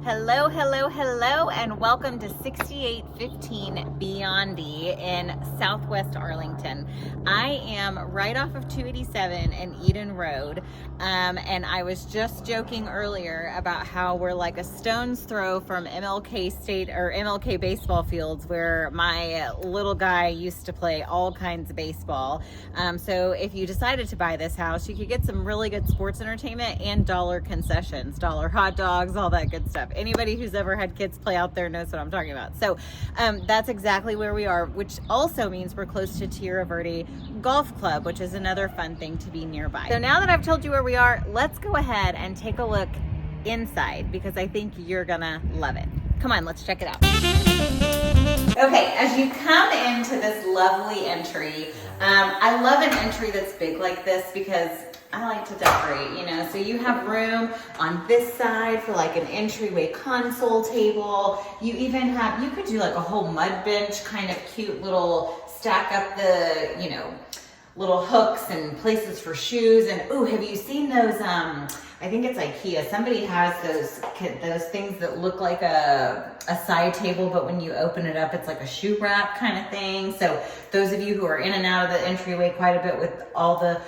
Hello, hello, hello, and welcome to 6815 Biondi in Southwest Arlington. I am right off of 287 and Eden Road, and I was just joking earlier about how we're like a stone's throw from MLK baseball fields where my little guy used to play all kinds of baseball. So if you decided to buy this house, you could get some really good sports entertainment and dollar concessions, dollar hot dogs, all that good stuff. Anybody who's ever had kids play out there knows what I'm talking about. So that's exactly where we are, which also means we're close to Tierra Verde Golf Club, which is another fun thing to be nearby. So now that I've told you where we are, let's go ahead and take a look inside because I think you're gonna love it. Come on, let's check it out. Okay, as you come into this lovely entry, I love an entry that's big like this because I like to decorate, you know, so you have room on this side for like an entryway console table. You even have, you could do like a whole mud bench, kind of cute little stack up the, you know, little hooks and places for shoes. And oh, have you seen those, I think it's IKEA. Somebody has those things that look like a side table, but when you open it up, it's like a shoe rack kind of thing. So those of you who are in and out of the entryway quite a bit with all the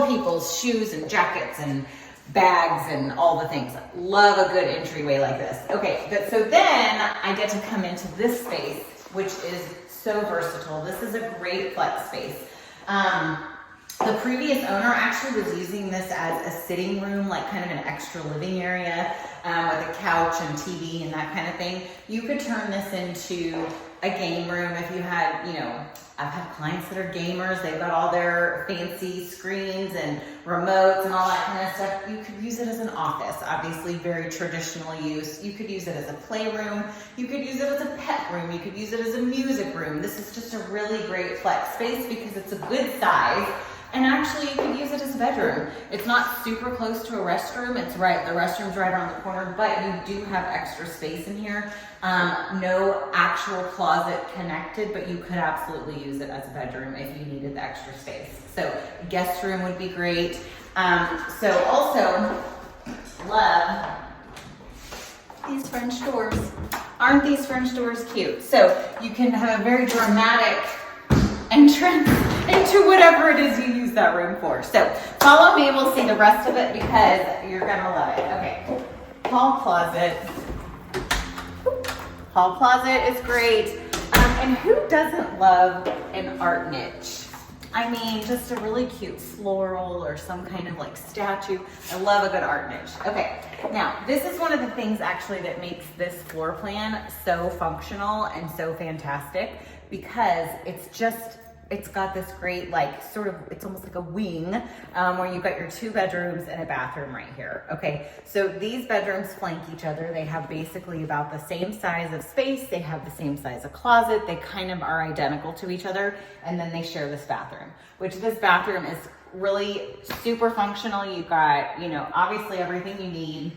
people's shoes and jackets and bags and all the things, love a good entryway like this. Okay, so then I get to come into this space, which is so versatile. This is a great flex space. The previous owner actually was using this as a sitting room, like kind of an extra living area with a couch and TV and that kind of thing. You could turn this into a game room if you had, you know, I've had clients that are gamers. They've got all their fancy screens and remotes and all that kind of stuff. You could use it as an office, obviously very traditional use. You could use it as a playroom. You could use it as a pet room. You could use it as a music room. This is just a really great flex space because it's a good size. And actually, you could use it as a bedroom. It's not super close to a restroom. It's right, the restroom's right around the corner, but you do have extra space in here. No actual closet connected, but you could absolutely use it as a bedroom if you needed the extra space. So guest room would be great. So also, love these French doors. Aren't these French doors cute? So you can have a very dramatic entrance into whatever it is you use that room for. So follow me, we'll see the rest of it because you're gonna love it. Okay, hall closet. Hall closet is great. And who doesn't love an art niche? I mean, just a really cute floral or some kind of like statue. I love a good art niche. Okay, now this is one of the things actually that makes this floor plan so functional and so fantastic because it's got this great, like, sort of, it's almost like a wing where you've got your 2 bedrooms and a bathroom right here. Okay, so these bedrooms flank each other. They have basically about the same size of space. They have the same size of closet. They kind of are identical to each other. And then they share this bathroom, which this bathroom is really super functional. You've got, you know, obviously everything you need.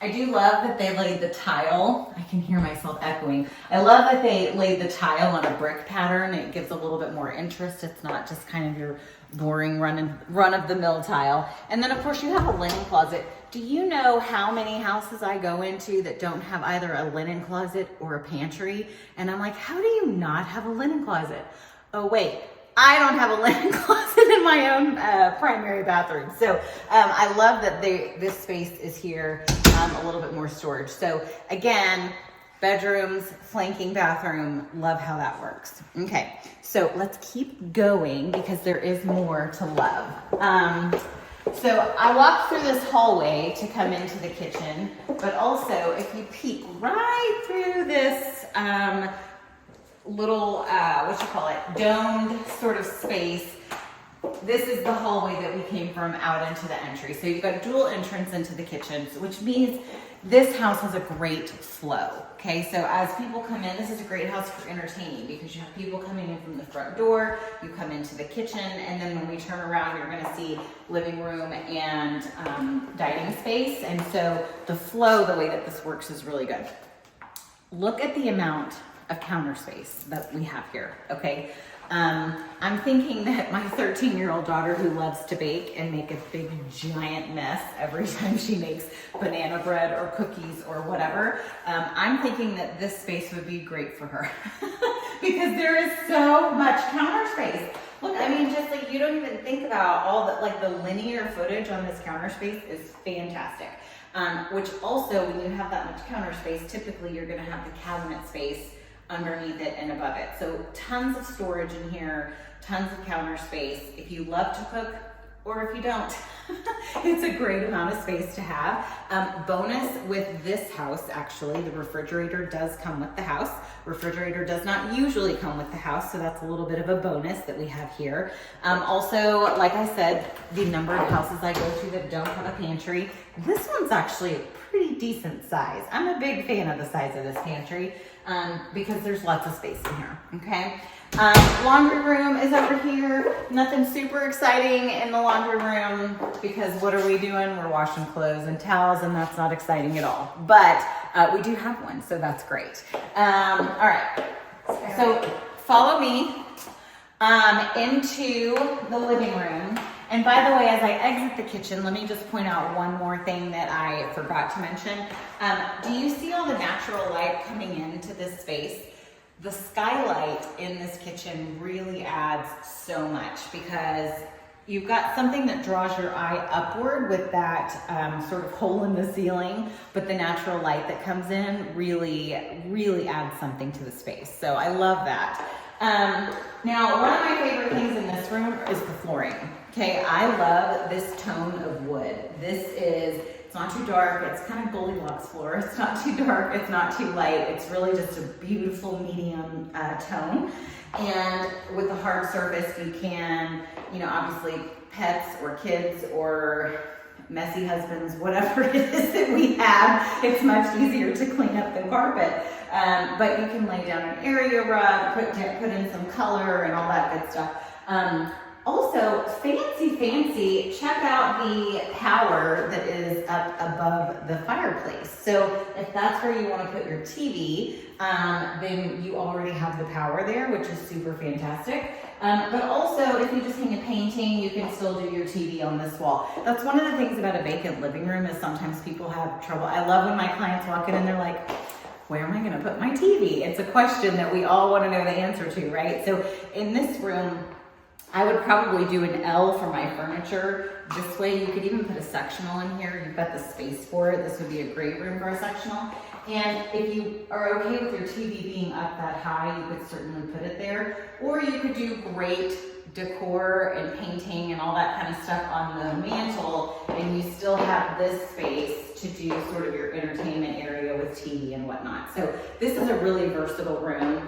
I do love that they laid the tile. I can hear myself echoing. I love that they laid the tile on a brick pattern. It gives a little bit more interest. It's not just kind of your boring run-of-the-mill tile. And then of course you have a linen closet. Do you know how many houses I go into that don't have either a linen closet or a pantry? And I'm like, how do you not have a linen closet? Oh wait, I don't have a linen closet in my own primary bathroom. So I love that this space is here, a little bit more storage. So again, bedrooms, flanking bathroom, love how that works. Okay, so let's keep going because there is more to love. So I walked through this hallway to come into the kitchen, but also if you peek right through this little, domed sort of space, this is the hallway that we came from out into the entry. So you've got a dual entrance into the kitchen, which means this house has a great flow. Okay, so as people come in, this is a great house for entertaining because you have people coming in from the front door, you come into the kitchen, and then when we turn around, you're gonna see living room and dining space. And so the flow, the way that this works is really good. Look at the amount of counter space that we have here, okay? I'm thinking that my 13-year-old daughter who loves to bake and make a big giant mess every time she makes banana bread or cookies or whatever, I'm thinking that this space would be great for her because there is so much counter space. Look, I mean, just like you don't even think about all the, like the linear footage on this counter space is fantastic. Which also, when you have that much counter space, typically you're gonna have the cabinet space underneath it and above it. So tons of storage in here, tons of counter space. If you love to cook, or if you don't, it's a great amount of space to have. Bonus with this house, actually, the refrigerator does come with the house. Refrigerator does not usually come with the house, so that's a little bit of a bonus that we have here. Also, like I said, the number of houses I go to that don't have a pantry, this one's actually a pretty decent size. I'm a big fan of the size of this pantry because there's lots of space in here, okay? Laundry room is over here. Nothing super exciting in the laundry room because what are we doing? We're washing clothes and towels, and that's not exciting at all. But we do have one, so that's great. All right, so follow me into the living room. And by the way, as I exit the kitchen, let me just point out one more thing that I forgot to mention. Do you see all the natural light coming into this space? The skylight in this kitchen really adds so much because you've got something that draws your eye upward with that sort of hole in the ceiling, but the natural light that comes in really adds something to the space. So I love that. Now, one of my favorite things in this room is the flooring. Okay, I love this tone of wood. It's not too dark, it's kind of Goldilocks floor. It's not too dark, it's not too light. It's really just a beautiful medium tone. And with the hard surface, you can, obviously pets or kids or messy husbands, whatever it is that we have, it's much easier to clean up than carpet. But you can lay down an area rug, put in some color and all that good stuff. Also, fancy, check out the power that is up above the fireplace. So if that's where you want to put your TV, then you already have the power there, which is super fantastic. But also, if you just hang a painting, you can still do your TV on this wall. That's one of the things about a vacant living room is sometimes people have trouble. I love when my clients walk in and they're like, where am I going to put my TV? It's a question that we all want to know the answer to, right? So in this room, I would probably do an L for my furniture. This way you could even put a sectional in here. You've got the space for it. This would be a great room for a sectional. And if you are okay with your TV being up that high, you could certainly put it there. Or you could do great decor and painting and all that kind of stuff on the mantle, and you still have this space to do sort of your entertainment area with TV and whatnot. So this is a really versatile room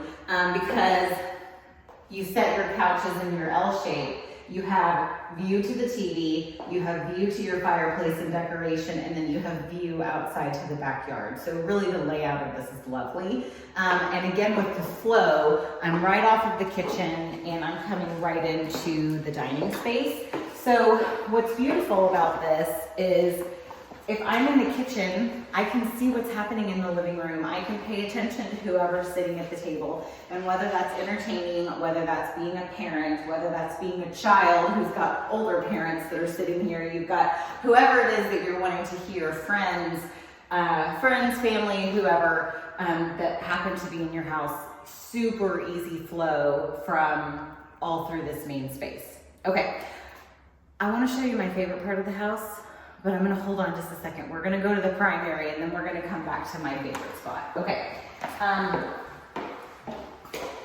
because you set your couches in your L shape, you have view to the TV, you have view to your fireplace and decoration, and then you have view outside to the backyard. So really the layout of this is lovely. And again, with the flow, I'm right off of the kitchen and I'm coming right into the dining space. So what's beautiful about this is if I'm in the kitchen, I can see what's happening in the living room. I can pay attention to whoever's sitting at the table, and whether that's entertaining, whether that's being a parent, whether that's being a child who's got older parents that are sitting here, you've got whoever it is that you're wanting to hear, friends, family, whoever that happen to be in your house. Super easy flow from all through this main space. Okay, I want to show you my favorite part of the house, but I'm gonna hold on just a second. We're gonna go to the primary and then we're gonna come back to my favorite spot. Okay,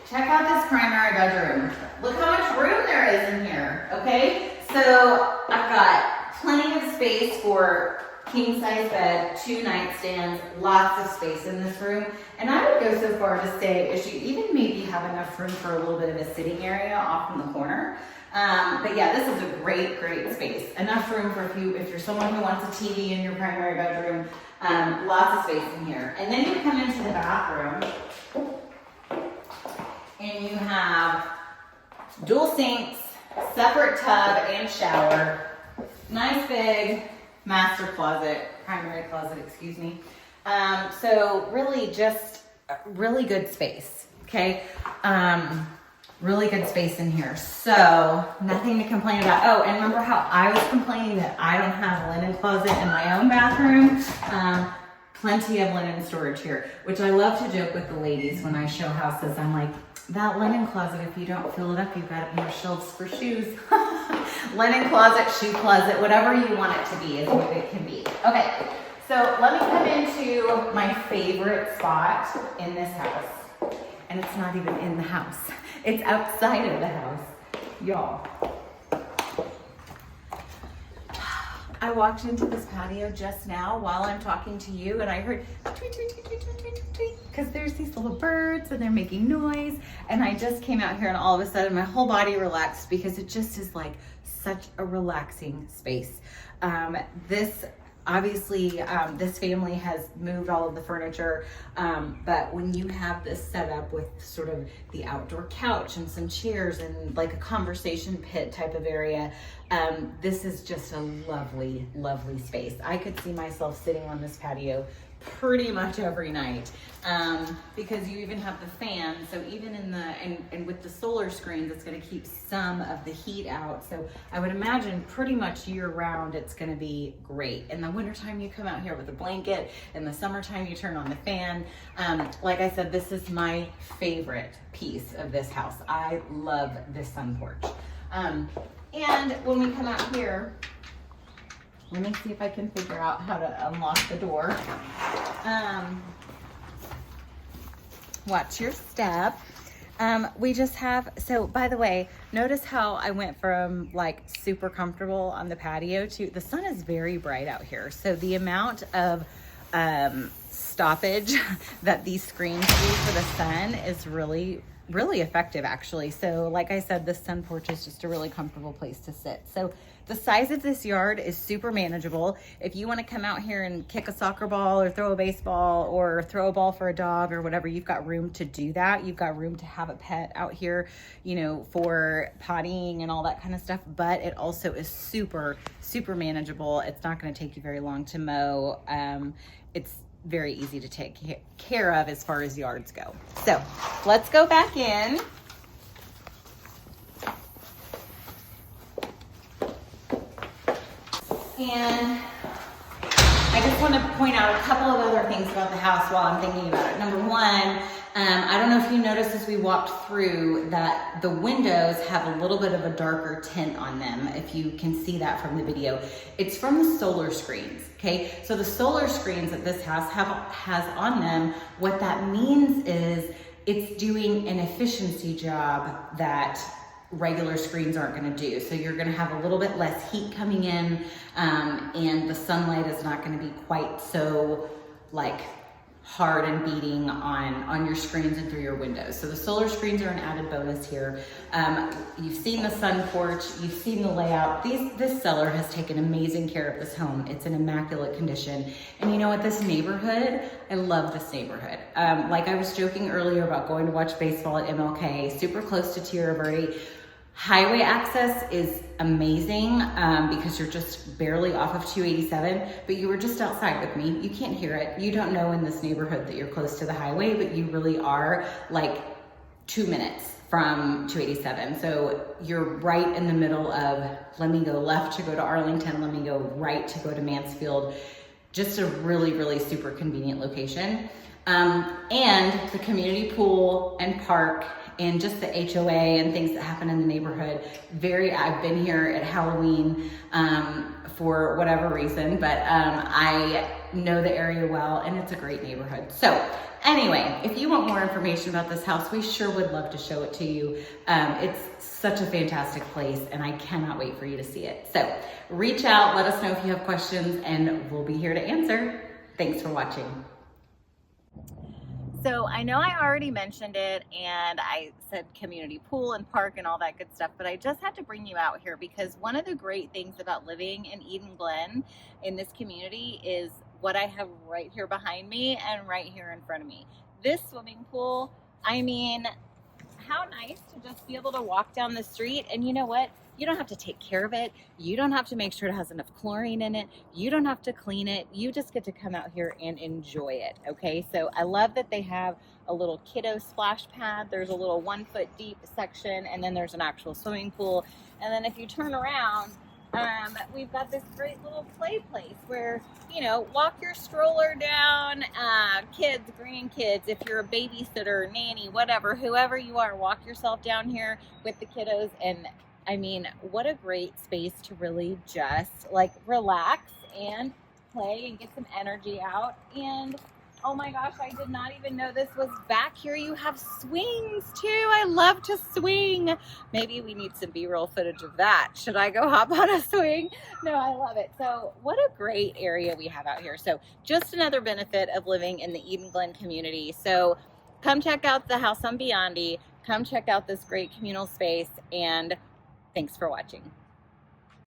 check out this primary bedroom. Look how much room there is in here, okay? So I've got plenty of space for king size bed, 2 nightstands, lots of space in this room. And I would go so far to say is you even maybe have enough room for a little bit of a sitting area off in the corner. But yeah, this is a great space. Enough room for if you're someone who wants a TV in your primary bedroom, lots of space in here. And then you come into the bathroom and you have dual sinks, separate tub and shower, nice big master closet, primary closet, excuse me. So really just really good space, okay? Really good space in here. So nothing to complain about. Oh, and remember how I was complaining that I don't have a linen closet in my own bathroom? Plenty of linen storage here, which I love to joke with the ladies when I show houses. I'm like, that linen closet, if you don't fill it up, you've got more shelves for shoes. Linen closet, shoe closet, whatever you want it to be is what it can be. Okay, so let me come into my favorite spot in this house. And it's not even in the house. It's outside of the house, y'all. I walked into this patio just now while I'm talking to you, and I heard tweet, tweet, tweet, tweet, tweet, tweet, tweet, because there's these little birds and they're making noise. And I just came out here and all of a sudden my whole body relaxed because it just is like such a relaxing space. Obviously, this family has moved all of the furniture, but when you have this set up with sort of the outdoor couch and some chairs and like a conversation pit type of area, this is just a lovely, lovely space. I could see myself sitting on this patio pretty much every night, because you even have the fan, so even in the and with the solar screens, it's going to keep some of the heat out. So I would imagine pretty much year round it's going to be great. In the wintertime you come out here with a blanket, in the summertime you turn on the fan. Like I said, this is my favorite piece of this house. I love this sun porch. And when we come out here, let me see if I can figure out how to unlock the door. Watch your step. We just have, so by the way, notice how I went from like super comfortable on the patio to, the sun is very bright out here. So the amount of stoppage that these screens do for the sun is really effective actually. So like I said, this sun porch is just a really comfortable place to sit. So the size of this yard is super manageable. If you want to come out here and kick a soccer ball or throw a baseball or throw a ball for a dog or whatever, you've got room to do that. You've got room to have a pet out here, you know, for pottying and all that kind of stuff. But it also is super, super manageable. It's not going to take you very long to mow. It's very easy to take care of as far as yards go. So let's go back in. And I just want to point out a couple of other things about the house while I'm thinking about it. Number one, I don't know if you noticed as we walked through that the windows have a little bit of a darker tint on them, if you can see that from the video. It's from the solar screens, okay? So the solar screens that this house has on them, what that means is it's doing an efficiency job that regular screens aren't going to do. So you're going to have a little bit less heat coming in, and the sunlight is not going to be quite so like hard and beating on your screens and through your windows. So the solar screens are an added bonus here. You've seen the sun porch, you've seen the layout. This seller has taken amazing care of this home. It's in immaculate condition. And you know what, this neighborhood, I love this neighborhood. Like I was joking earlier about going to watch baseball at MLK, super close to Tierra Verde. Highway access is amazing because you're just barely off of 287, but you were just outside with me. You can't hear it. You don't know in this neighborhood that you're close to the highway, but you really are like 2 minutes from 287. So you're right in the middle of, let me go left to go to Arlington, let me go right to go to Mansfield. Just a really, really super convenient location. And the community pool and park and just the HOA and things that happen in the neighborhood. I've been here at Halloween for whatever reason, but I know the area well and it's a great neighborhood. So anyway, if you want more information about this house, we sure would love to show it to you. It's such a fantastic place and I cannot wait for you to see it. So reach out, let us know if you have questions and we'll be here to answer. Thanks for watching. So I know I already mentioned it and I said community pool and park and all that good stuff, but I just had to bring you out here because one of the great things about living in Eden Glen in this community is what I have right here behind me and right here in front of me. This swimming pool, I mean, how nice to just be able to walk down the street and you know what? You don't have to take care of it. You don't have to make sure it has enough chlorine in it. You don't have to clean it. You just get to come out here and enjoy it, okay? So I love that they have a little kiddo splash pad. There's a little 1 foot deep section, and then there's an actual swimming pool. And then if you turn around, we've got this great little play place where, you know, walk your stroller down, kids, grandkids, if you're a babysitter, nanny, whatever, whoever you are, walk yourself down here with the kiddos. And I mean, what a great space to really just like relax and play and get some energy out. And oh my gosh, I did not even know this was back here. You have swings too. I love to swing. Maybe we need some B-roll footage of that. Should I go hop on a swing? No, I love it. So what a great area we have out here. So just another benefit of living in the Eden Glen community. So come check out the house on Biondi. Come check out this great communal space, and thanks for watching.